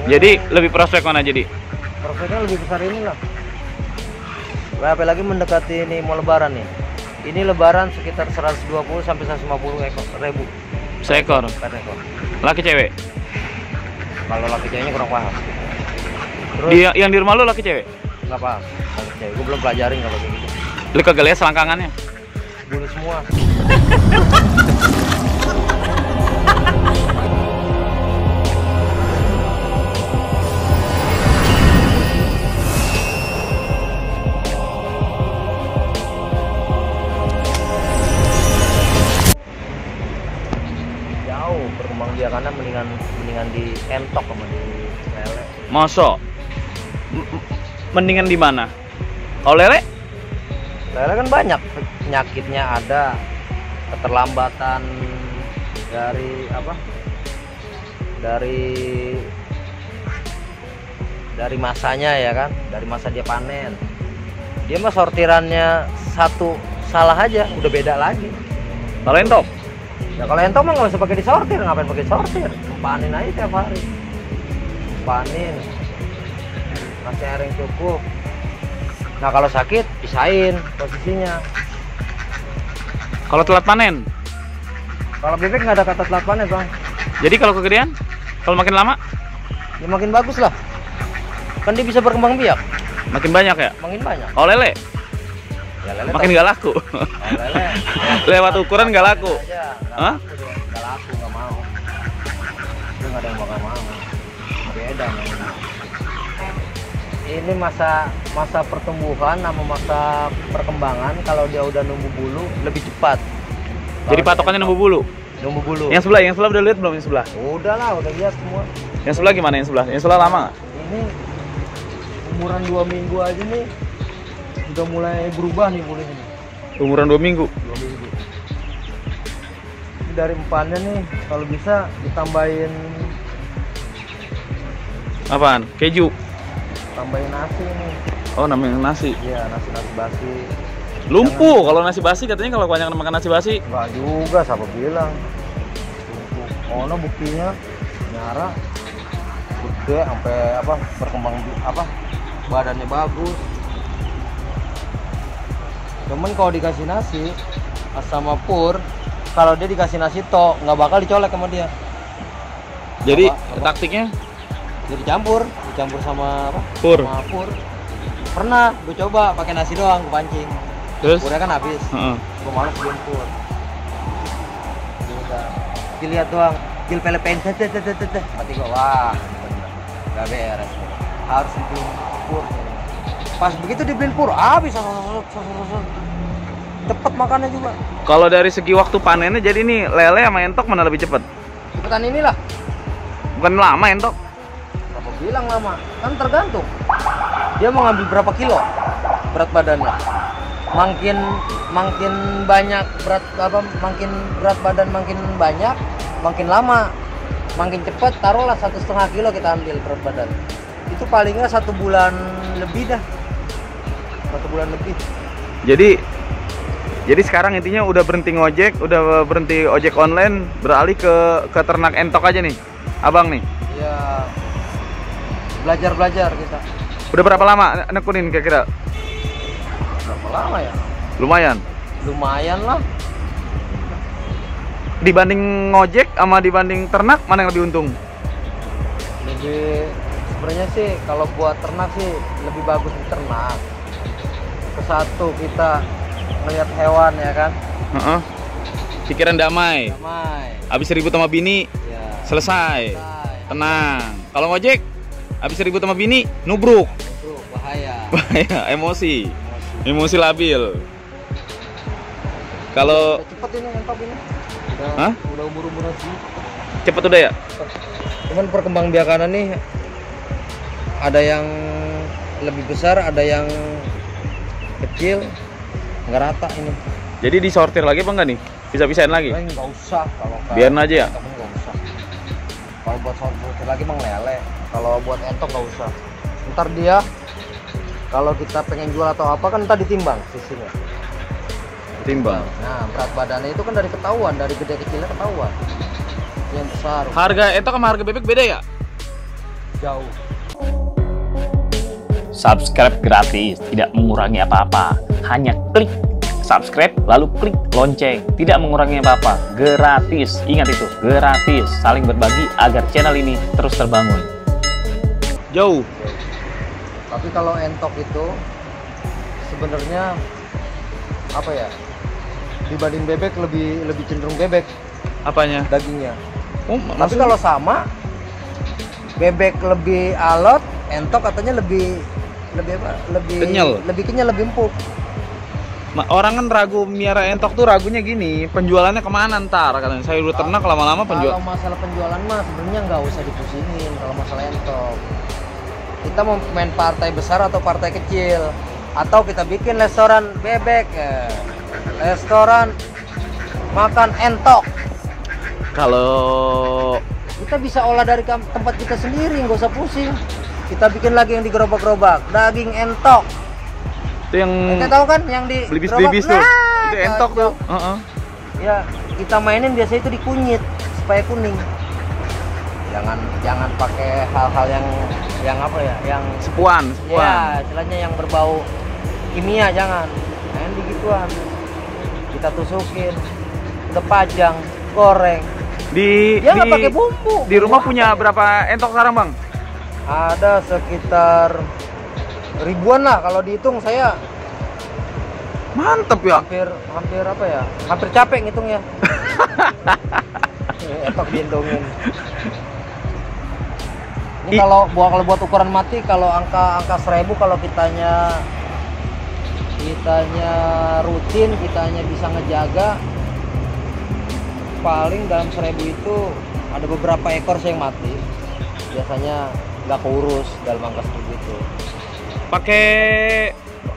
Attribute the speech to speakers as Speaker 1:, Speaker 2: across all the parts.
Speaker 1: Jadi lebih prospek mana jadi?
Speaker 2: Prospeknya lebih besar inilah. Apalagi mendekati ini mau lebaran nih. Ini lebaran sekitar 120 sampai 150 ribu
Speaker 1: Seekor.
Speaker 2: per ekor.
Speaker 1: Laki cewek?
Speaker 2: Kalau laki ceweknya kurang paham. Terus
Speaker 1: Dia yang di rumah lu laki cewek?
Speaker 2: nggak paham. Laki cewek, gue belum pelajarin kalau kayak gitu.
Speaker 1: Lu kagak lihat selangkangannya?
Speaker 2: Bulu semua. Jauh perkembangbiakannya mendingan di entok sama di lele.
Speaker 1: Masa? Mendingan di mana? Kalau lele?
Speaker 2: Lele kan banyak penyakitnya, ada keterlambatan dari apa? Dari masanya ya kan, dari masa dia panen. Dia mah sortirannya satu salah aja udah beda lagi.
Speaker 1: Kalau entok?
Speaker 2: Ya kalau entok mah nggak usah pakai disortir, ngapain pakai sortir? Panen aja tiap hari. Panen, kasih air yang cukup. Nah kalau sakit pisahin posisinya.
Speaker 1: Kalau telat panen?
Speaker 2: Kalau bebek nggak ada kata telat panen bang.
Speaker 1: Jadi kalau kegedean? Kalau makin lama?
Speaker 2: Ya makin bagus lah. Kan dia bisa berkembang biak.
Speaker 1: Makin banyak ya?
Speaker 2: Makin banyak.
Speaker 1: Kalau lele?
Speaker 2: Ya lele
Speaker 1: Makin nggak laku?
Speaker 2: lele.
Speaker 1: Lewat ukuran nggak laku? Hah?
Speaker 2: Nggak laku, nggak mau. Itu nggak ada yang bakal mau. Beda memang. Ini masa pertumbuhan sama masa perkembangan. Kalau dia udah numbuh bulu lebih cepat.
Speaker 1: Jadi patokannya nunggu bulu?
Speaker 2: Numbuh bulu.
Speaker 1: Yang sebelah udah lihat belum yang sebelah?
Speaker 2: Udah lah, udah lihat semua.
Speaker 1: Yang sebelah gimana yang sebelah? Yang sebelah lama nggak?
Speaker 2: Ini umuran 2 minggu aja nih udah mulai berubah nih bulunya nih.
Speaker 1: Umuran 2 minggu?
Speaker 2: 2 minggu. Ini dari empannya nih kalau bisa ditambahin
Speaker 1: Apaan? Keju?
Speaker 2: tambahin nasi nih.
Speaker 1: Oh namanya nasi?
Speaker 2: Iya, nasi basi.
Speaker 1: Lumpuh kalau nasi basi, katanya kalau banyak makan nasi basi.
Speaker 2: Enggak juga, siapa bilang. Oh, no, buktinya nyara gede sampai apa berkembang apa badannya bagus. Cuman kalau dikasih nasi sama pur, kalau dia dikasih nasi tok nggak bakal dicolek sama dia.
Speaker 1: Jadi
Speaker 2: Apa?
Speaker 1: taktiknya?
Speaker 2: Jadi dicampur sama apa?
Speaker 1: Pur.
Speaker 2: Sama pur. Pernah gue coba pakai nasi doang, gue pancing.
Speaker 1: Terus?
Speaker 2: Purnya kan habis.
Speaker 1: Heeh.
Speaker 2: Gue malas beliin pur. Udah. Dilihat doang, kecil pelepen, mati gue, wah bener, gak beres. Harus dibeliin pur. Pas begitu dibeliin pur, habis. Cepet makannya juga.
Speaker 1: Kalau dari segi waktu panennya, jadi nih lele sama entok mana lebih cepet?
Speaker 2: Cepetan inilah.
Speaker 1: Bukan lama entok?
Speaker 2: Siapa bilang lama? Kan tergantung. Dia mau ngambil berapa kilo berat badannya. Makin banyak berat apa, makin berat badan makin banyak, makin lama, makin cepat. Taruhlah 1,5 kilo kita ambil berat badan. Itu palingnya 1 bulan lebih dah. 1 bulan lebih.
Speaker 1: Jadi sekarang intinya udah berhenti ngojek, udah berhenti ojek online, beralih ke ternak entok aja nih, abang nih.
Speaker 2: Ya belajar kita.
Speaker 1: Udah berapa lama nekunin kira-kira?
Speaker 2: Berapa lama ya?
Speaker 1: Lumayan
Speaker 2: lah.
Speaker 1: Dibanding ngojek sama dibanding ternak, mana yang lebih untung?
Speaker 2: Sebenarnya sih kalau buat ternak sih lebih bagus di ternak. Kesatu kita melihat hewan ya kan.
Speaker 1: Pikiran damai. Habis ribut sama bini,
Speaker 2: Ya.
Speaker 1: selesai. Tenang. Kalau ngojek, habis ribut sama bini, nubruk.
Speaker 2: Bahaya.
Speaker 1: Bahaya, emosi labil. Kalau
Speaker 2: Udah cepet ini entok ini.
Speaker 1: Hah?
Speaker 2: Udah umur-umuran sih.
Speaker 1: cepet udah ya?
Speaker 2: Cuman perkembangbiakannya nih ada yang lebih besar, ada yang kecil, nggak rata ini.
Speaker 1: Jadi disortir lagi apa enggak nih? Bisa-bisain lagi?
Speaker 2: Nggak usah kalau
Speaker 1: Biarin aja ya?
Speaker 2: Nggak usah. Kalau buat sortir lagi emang lele. Kalau buat entok nggak usah. Ntar dia kalau kita pengen jual atau apa kan ntar ditimbang sisinya.
Speaker 1: Timbang.
Speaker 2: Nah berat badannya itu kan dari ketahuan, dari gede kecilnya ketahuan. Yang besar.
Speaker 1: Harga entok sama harga bebek beda ya?
Speaker 2: jauh.
Speaker 3: Subscribe gratis, tidak mengurangi apa-apa. Hanya klik subscribe, lalu klik lonceng. Tidak mengurangi apa-apa, gratis. Ingat itu, gratis. Saling berbagi agar channel ini terus terbangun.
Speaker 1: Jauh.
Speaker 2: Tapi kalau entok itu sebenarnya apa ya? Dibanding bebek lebih cenderung bebek
Speaker 1: Apanya?
Speaker 2: dagingnya.
Speaker 1: Oh,
Speaker 2: Tapi kalau sama, bebek lebih alot, entok katanya lebih apa?
Speaker 1: Kenyal.
Speaker 2: Lebih kenyal, lebih empuk.
Speaker 1: Orang kan ragu miara entok tuh ragunya gini, penjualannya kemana ntar katanya. Saya udah ternak lama-lama penjual.
Speaker 2: Kalau masalah penjualan mah sebenarnya nggak usah dipusingin kalau masalah entok. Kita mau main partai besar atau partai kecil, atau kita bikin restoran bebek, restoran makan entok.
Speaker 1: Kalau
Speaker 2: Kita bisa olah dari tempat kita sendiri, nggak usah pusing. Kita bikin lagi yang digerobak-gerobak, daging entok.
Speaker 1: itu yang
Speaker 2: Kita tahu kan yang di
Speaker 1: belibis-belibis tuh.
Speaker 2: Nah,
Speaker 1: Itu entok tuh.
Speaker 2: Ya, kita mainin biasanya itu dikunyit supaya kuning. Jangan pakai hal-hal yang apa ya, yang
Speaker 1: Sepuan.
Speaker 2: ya istilahnya yang berbau kimia, jangan. Main digituan. Kita tusukin, kita pajang, goreng. Dia nggak pakai bumbu.
Speaker 1: Di rumah punya berapa entok sekarang, Bang?
Speaker 2: Ada sekitar ribuan lah kalau dihitung. Saya
Speaker 1: Mantep ya.
Speaker 2: hampir apa ya? Hampir capek ngitungnya. Entok diendongin. Ini kalau buat ukuran mati, kalau angka 1000, kalau kitanya rutin, kitanya bisa ngejaga, paling dalam 1000 itu ada beberapa ekor sih yang mati. Biasanya nggak keurus dalam angka seperti itu.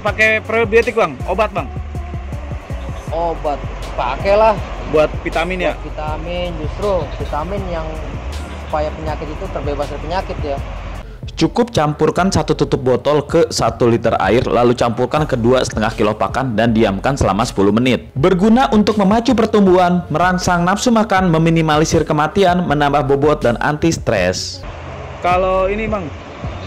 Speaker 1: Pakai probiotik, Bang? Obat, Bang?
Speaker 2: Obat pakailah
Speaker 1: Buat vitamin ya?
Speaker 2: buat vitamin, justru vitamin yang supaya penyakit itu terbebas dari penyakit ya.
Speaker 3: Cukup campurkan 1 tutup botol ke 1 liter air, lalu campurkan ke 2,5 kilo pakan dan diamkan selama 10 menit. Berguna untuk memacu pertumbuhan, merangsang nafsu makan, meminimalisir kematian, menambah bobot, dan anti stres.
Speaker 1: Kalau ini, Bang,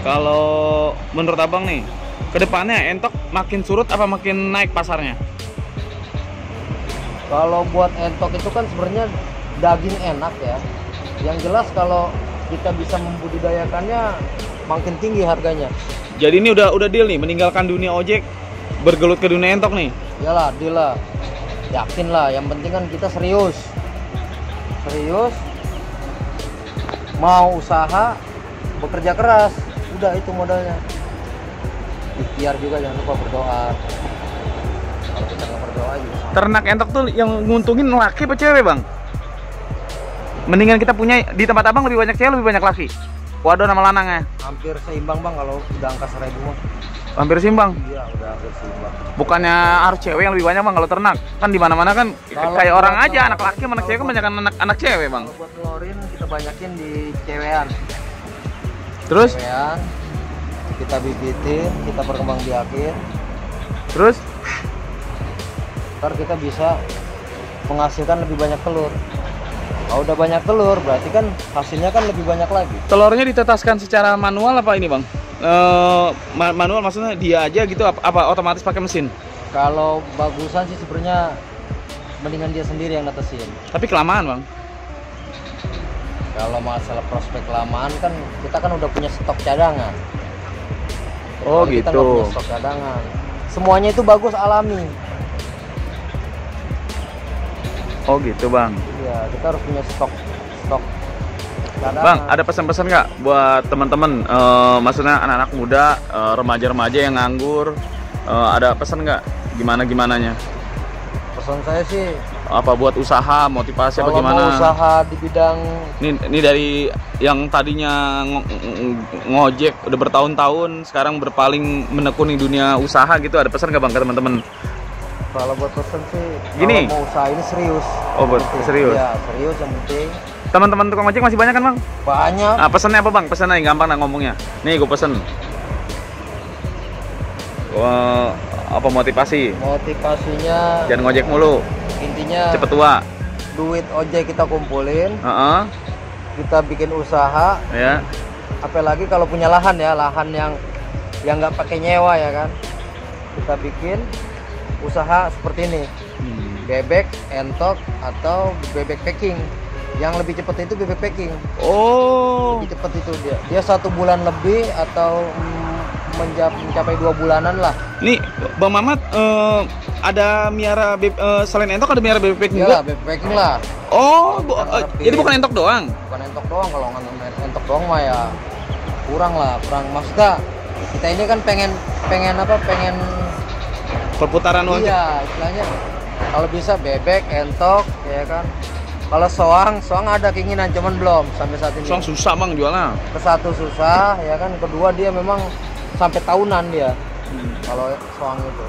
Speaker 1: kalau menurut Abang nih, kedepannya entok makin surut apa makin naik pasarnya?
Speaker 2: Kalau buat entok itu kan sebenarnya daging enak ya. Yang jelas kalau kita bisa membudidayakannya makin tinggi harganya.
Speaker 1: Jadi ini udah deal nih, meninggalkan dunia ojek, bergelut ke dunia entok nih.
Speaker 2: Iyalah, deal lah. Yakin lah, yang penting kan kita serius. Serius. Mau usaha, bekerja keras. Udah itu modalnya. Ikhtiar juga, jangan lupa berdoa. Kalau kita nggak berdoa juga sama.
Speaker 1: Ternak entok tuh yang nguntungin laki apa cewek, Bang? Mendingan kita punya di tempat Abang lebih banyak cewek, lebih banyak laki. Waduh, nama lanangnya.
Speaker 2: Hampir seimbang Bang kalau udah angka 1000 mah.
Speaker 1: Hampir seimbang.
Speaker 2: Iya, udah hampir seimbang.
Speaker 1: Bukannya harus cewek yang lebih banyak, Bang, kalau ternak. Kan di mana-mana kan
Speaker 2: Kalau
Speaker 1: kayak orang
Speaker 2: buat-
Speaker 1: aja, anak laki sama anak cewek kan banyak anak cewek, Bang.
Speaker 2: Kalau buat ngeluarin kita banyakin di cewean.
Speaker 1: Terus
Speaker 2: Cewean, kita bibitin, kita perkembangbiakin.
Speaker 1: terus
Speaker 2: Ntar kita bisa menghasilkan lebih banyak telur. Kalau udah banyak telur, berarti kan hasilnya kan lebih banyak lagi.
Speaker 1: telurnya ditetaskan secara manual apa ini, Bang? Manual maksudnya dia aja gitu apa otomatis pakai mesin?
Speaker 2: Kalau bagusan sih sebenarnya mendingan dia sendiri yang netesin.
Speaker 1: Tapi kelamaan, Bang.
Speaker 2: Kalau masalah prospek kelamaan kan kita kan udah punya stok cadangan.
Speaker 1: Oh,
Speaker 2: Kalau kita
Speaker 1: gitu.
Speaker 2: nggak punya stok cadangan. Semuanya itu bagus alami.
Speaker 1: Oh gitu, Bang.
Speaker 2: Iya, kita harus punya stok cadangan.
Speaker 1: Bang, ada pesan-pesan nggak buat teman-teman? Maksudnya anak-anak muda, remaja-remaja yang nganggur, ada pesan nggak? Gimananya?
Speaker 2: Pesan saya sih,
Speaker 1: Apa buat usaha, motivasi apa
Speaker 2: kalau
Speaker 1: gimana?
Speaker 2: mau usaha di bidang
Speaker 1: Ini dari yang tadinya ngojek udah bertahun-tahun, sekarang berpaling menekuni dunia usaha gitu. Ada pesan nggak, Bang, ke teman-teman?
Speaker 2: kalau buat pesan sih,
Speaker 1: Gini.
Speaker 2: kalau mau usaha ini serius.
Speaker 1: Oh, buat
Speaker 2: Yang penting.
Speaker 1: serius.
Speaker 2: Iya, serius yang penting.
Speaker 1: Teman-teman tukang ojek masih banyak kan, Bang?
Speaker 2: Banyak.
Speaker 1: Ah, pesannya apa, Bang? Pesannya yang gampang lah ngomongnya. Nih, gue pesen. Apa motivasi?
Speaker 2: Motivasinya
Speaker 1: Jangan ngojek mulu,
Speaker 2: intinya
Speaker 1: cepet tua.
Speaker 2: duit ojek kita kumpulin,
Speaker 1: Heeh,
Speaker 2: kita bikin usaha,
Speaker 1: ya.
Speaker 2: Apalagi kalau punya lahan ya, lahan yang nggak pakai nyewa ya kan, kita bikin usaha seperti ini. Bebek entok atau bebek packing. Yang lebih cepat itu bebek packing.
Speaker 1: Oh.
Speaker 2: Lebih cepat itu dia 1 bulan lebih atau mencapai 2 bulanan lah.
Speaker 1: Nih Bang Mamat, ada miara selain entok ada miara bebek packing juga?
Speaker 2: Iyalah, bebek packing lah.
Speaker 1: Oh, jadi bukan entok doang?
Speaker 2: Bukan entok doang, kalau nggak entok doang mah ya kurang maksudnya kita ini kan pengen
Speaker 1: Perputaran uang.
Speaker 2: iya istilahnya kalau bisa bebek entok ya kan. Kalau soang ada keinginan cuman belum sampai saat ini.
Speaker 1: Soang susah Bang jualnya.
Speaker 2: Kesatu susah ya kan, kedua dia memang sampai tahunan dia. Kalau soang itu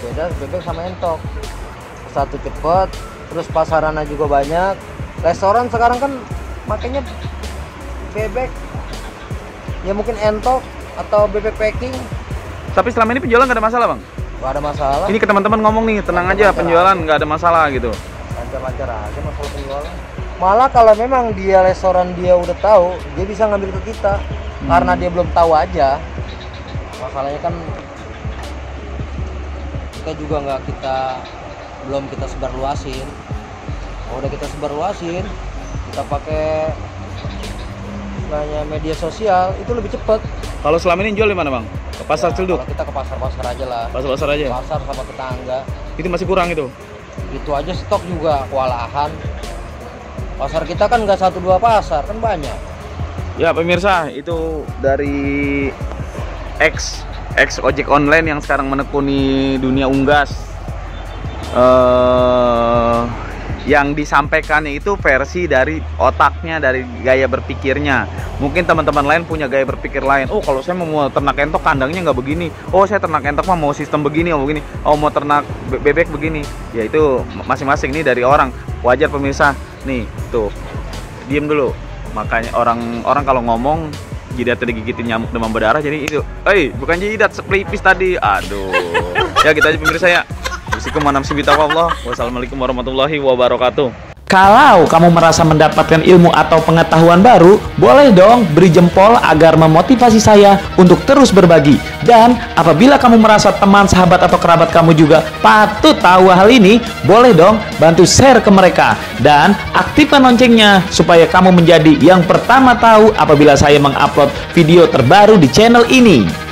Speaker 2: beda bebek sama entok. Kesatu cepet, terus pasarannya juga banyak. Restoran sekarang kan makanya bebek ya mungkin entok atau bebek packing.
Speaker 1: Tapi selama ini penjualan nggak ada masalah Bang?
Speaker 2: Gak ada masalah.
Speaker 1: Ini ke teman-teman ngomong nih, tenang aja penjualan nggak ada masalah gitu.
Speaker 2: Lancar-lancar aja masalah penjualan. Malah kalau memang dia restoran dia udah tahu, dia bisa ngambil ke kita. Karena dia belum tahu aja. Masalahnya kan kita juga belum kita sebarluasin. Kalau udah kita sebarluasin, kita pakai media sosial itu lebih cepat.
Speaker 1: Kalau selama ini jual di mana Bang? Ke pasar Ciledug?
Speaker 2: Kalau kita ke pasar-pasar aja lah.
Speaker 1: Pasar-pasar aja?
Speaker 2: Pasar sama tetangga.
Speaker 1: Itu masih kurang itu?
Speaker 2: Itu aja stok juga kewalahan. Pasar kita kan nggak 1-2 pasar, kan banyak.
Speaker 1: Ya pemirsa, itu dari ex ojek online yang sekarang menekuni dunia unggas. Yang disampaikannya itu versi dari otaknya, dari gaya berpikirnya. Mungkin teman-teman lain punya gaya berpikir lain. Oh, kalau saya mau ternak entok kandangnya nggak begini. Oh, saya ternak entok mah mau sistem begini, oh begini. Oh, mau ternak bebek begini. Ya itu masing-masing nih dari orang. Wajar pemirsa. Nih, tuh. Diem dulu. Makanya orang kalau ngomong jidatnya digigitin nyamuk demam berdarah, jadi itu. Bukan jidat, pelipis tadi. Aduh. Ya gitu aja pemirsa ya. Wassalamualaikum warahmatullahi wabarakatuh.
Speaker 3: Kalau kamu merasa mendapatkan ilmu atau pengetahuan baru, boleh dong beri jempol agar memotivasi saya untuk terus berbagi. Dan apabila kamu merasa teman, sahabat, atau kerabat kamu juga patut tahu hal ini, boleh dong bantu share ke mereka. Dan aktifkan loncengnya supaya kamu menjadi yang pertama tahu apabila saya mengupload video terbaru di channel ini.